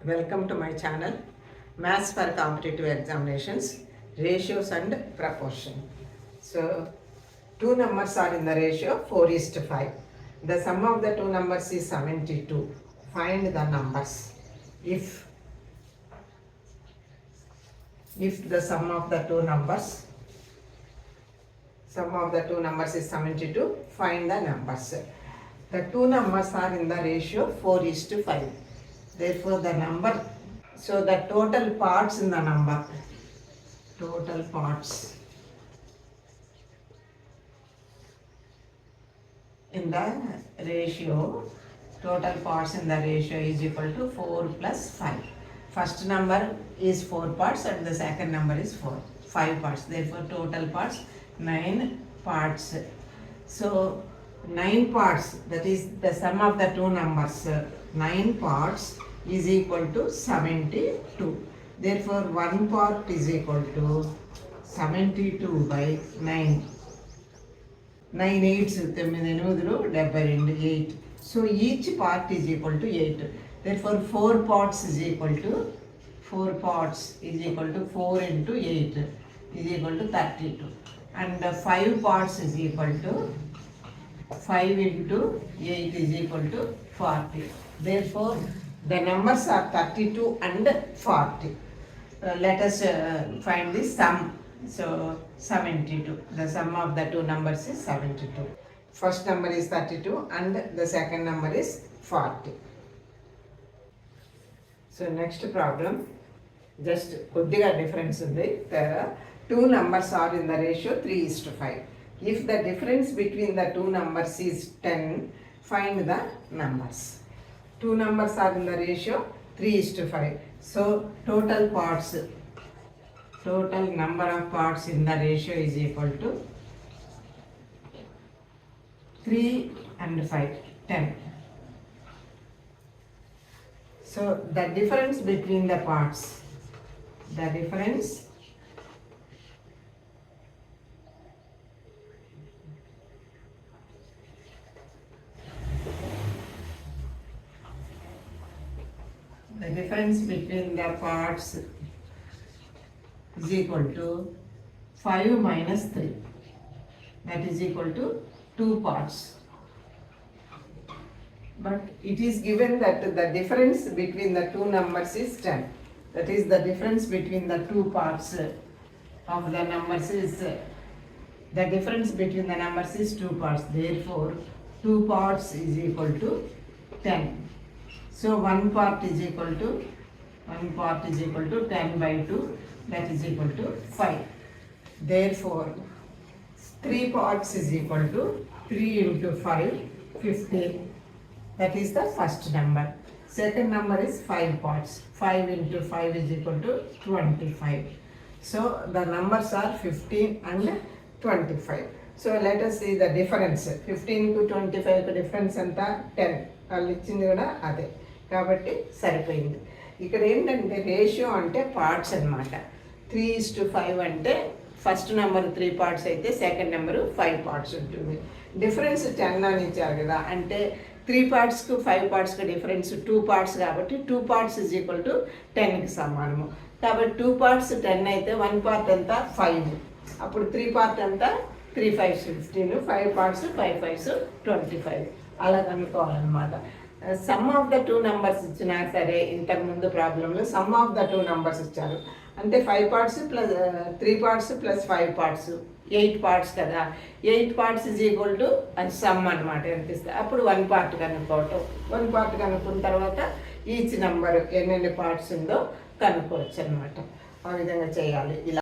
Welcome to my channel, Maths for Competitive Examinations, Ratios and Proportion. So, two numbers are in the ratio 4:5. The sum of the two numbers is 72. Find the numbers. If the sum of the two numbers is 72, find the numbers. The two numbers are in the ratio 4:5. Therefore, the number, so the total parts in the number, total parts in the ratio, is equal to 4 plus 5. First number is 4 parts and the second number is 5 parts. Therefore, total parts 9 parts. So, 9 parts, that is the sum of the two numbers, 9 parts is equal to 72. Therefore, 1 part is equal to 72 by 9. 9 8s, 8. So, each part is equal to 8. Therefore, 4 parts is equal to 4 into 8 is equal to 32. And 5 parts is equal to 5 into 8 is equal to 40. Therefore, the numbers are 32 and 40. Let us find the sum. So, 72. The sum of the two numbers is 72. First number is 32 and the second number is 40. So, next problem. Just koddiga difference undi. The two numbers are in the ratio 3:5. If the difference between the two numbers is 10, find the numbers. Two numbers are in the ratio 3:5. So, total number of parts in the ratio is equal to 3 and 5, 10. So, the difference between the parts, the difference between the parts is equal to 5 minus 3. That is equal to 2 parts. But it is given that the difference between the two numbers is 10. That is, the difference between the two parts of the numbers is, the difference between the numbers is 2 parts. Therefore, 2 parts is equal to 10. So, 1 part is equal to 10 by 2, that is equal to 5. Therefore, 3 parts is equal to 3 into 5, 15. That is the first number. Second number is 5 parts. 5 into 5 is equal to 25. So, the numbers are 15 and 25. So, let us see the difference. 15 to 25 difference anta 10. వాళ్ళు ఇచ్చింది కూడా అదే కాబట్టి సరిపోయింది. ఇక్కడ ఏంటంటే ratio అంటే parts అనమాట. 3:5 అంటే ఫస్ట్ నెంబర్ 3 పార్ట్స్ అయితే సెకండ్ నెంబరు 5 పార్ట్స్ ఉంటుంది. డిఫరెన్స్ 10 అని ఇచ్చారు కదా, అంటే 3 పార్ట్స్కు 5 పార్ట్స్కి డిఫరెన్స్ 2 పార్ట్స్ కాబట్టి 2 పార్ట్స్ ఈజ్ ఈక్వల్ టు 10కి సమానము. కాబట్టి 2 పార్ట్స్ 10 అయితే 1 పార్ట్ ఎంత 5. అప్పుడు 3 పార్ట్ ఎంత 3 5s 15, 5 పార్ట్స్ 5 5s 25. అలా కనుక్కోవాలన్నమాట. Sum of the two numbers ఇచ్చినా సరే, ఇంతకుముందు ప్రాబ్లంలో sum of the two numbers ఇచ్చారు అంటే 5 parts plus 3 parts plus 5 parts 8 parts కదా. 8 పార్ట్స్ ఈజ్ ఈక్వల్ టు అది సమ్ అనమాట. ఎంత ఇస్తే అప్పుడు 1 పార్ట్ కనుక్కోవటం. 1 పార్ట్ కనుక్కున్న తర్వాత ఈచ్ నెంబర్ ఎన్నెన్ని పార్ట్స్ ఉందో కనుక్కోవచ్చు అనమాట. ఆ విధంగా చేయాలి ఇలా.